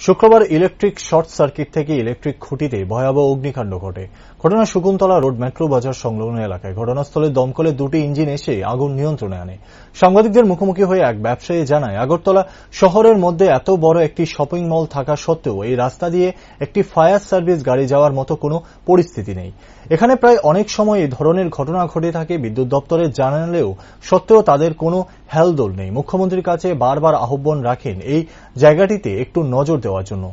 শুক্রবার electric short circuit থেকে electric খুঁটিতে ভয়াবহ অগ্নিকাণ্ড ঘটে। ঘটনা শকুন্তলা রোড মেট্রো বাজার সংলগ্ন এলাকায়। ঘটনাস্থলে দমকলের দুটি ইঞ্জিন এসে আগুন নিয়ন্ত্রণে আনে। সাংবাদিকদের মুখোমুখি হয়ে এক ব্যবসায়ী জানায়, আগরতলা শহরের মধ্যে এত বড় একটি শপিং মল থাকা সত্ত্বেও এই রাস্তা দিয়ে একটি ফায়ার সার্ভিস গাড়ি যাওয়ার মতো কোনো পরিস্থিতি নেই। এখানে প্রায় অনেক সময় এই ধরনের ঘটনা ঘটে থাকে। বিদ্যুৎ দপ্তরে জানালেও সত্ত্বেও তাদের কোনো হেলদোল নেই। মুখ্যমন্ত্রীর কাছে বারবার আহ্বান রাখেন এই জায়গাটিতে একটু নজর দেওয়ার জন্য।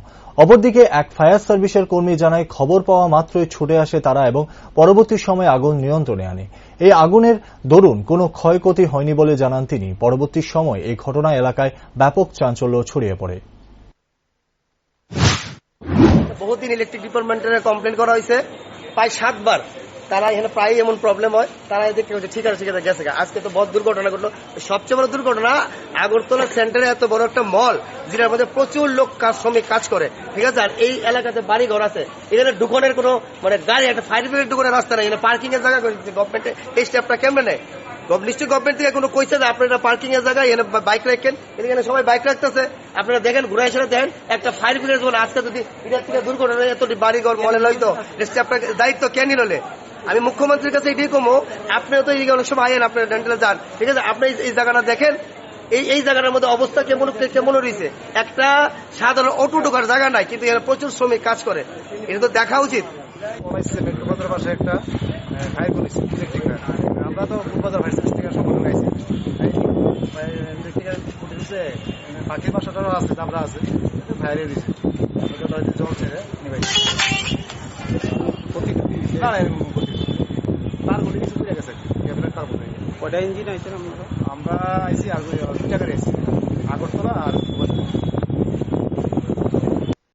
অপরদিকে এক ফায়ার সার্ভিসের কর্মী জানায়, খবর পাওয়া মাত্রই ছুটে আসে তারা এবং পরবর্তী সময়ে আগুন নিয়ন্ত্রণে আনে। এই আগুনের দরুন কোনো ক্ষয়ক্ষতি হয়নি বলে জানান তিনি। পরবর্তী সময় এই ঘটনা এলাকায় ব্যাপক চাঞ্চল্য ছড়িয়ে পড়ে। বহুদিন ইলেকট্রিক ডিপার্টমেন্টের কমপ্লেন করা হয়েছে, প্রায় 7 বার। তারা এখানে প্রায় এমন প্রবলেম হয়, তারা দেখতে হচ্ছে ঠিক আছে গেছে। আজকে তো বড় দুর্ঘটনা ঘটলো। সবচেয়ে বড় দুর্ঘটনা, আগরতলা সেন্টারে এত বড় একটা মল, যেটার মধ্যে প্রচুর লোক শ্রমিক কাজ করে, ঠিক আছে। আর এই এলাকাতে বাড়ি ঘর আছে, এখানে ঢুকনের কোনো গাড়ি, একটা ফায়ার ব্রিগেড ঢুকনের রাস্তা নেই। এখানে পার্কিং এর জায়গা করেছে গভর্নমেন্টে। এই স্টেপটা কেমনে নেয়? নিশ্চয়ই গভর্নমেন্ট থেকে কোনো কইছে যে আপনারা পার্কিং এর জায়গায় এখানে বাইক রাখেন। এখানে সবাই বাইক রাখতেছে, আপনারা দেখেন, ঘুরে এসে দেখেন একটা ফায়ার ব্রিগেড বলে আজকে যদি এটা থেকে দুর্ঘটনা এত বাড়ি ঘর মলে লইতো, স্টেপটা দায়িত্ব কে নিলে? আমি মুখ্যমন্ত্রীর কাছে এটাই কমো, আপনিও তো এই অনেক সময় আইন, আপনার ডেন্টালে যান, ঠিক আছে। আপনি এই জায়গাটা দেখেন, এই জায়গাটার মধ্যে অবস্থা কেমন রয়েছে। একটা সাধারণ অটো ঢোকার জায়গা নাই, কিন্তু এখানে প্রচুর শ্রমিক কাজ করে। এটা তো দেখা উচিত। পাশে একটা ফায়ার পুলিশ ইলেকট্রিক, আমরা তো বাজার ফায়ার সার্ভিস থেকে সম্পূর্ণ গাইছি। বাকি বাসাটারও আছে, আমরা আছে ফায়ারে দিছে, চলছে কয়টা ইঞ্জিন আইছেন আপনারা? আমরা আইসি আর 2টা গাড়ি আইসি, আগরতলা আর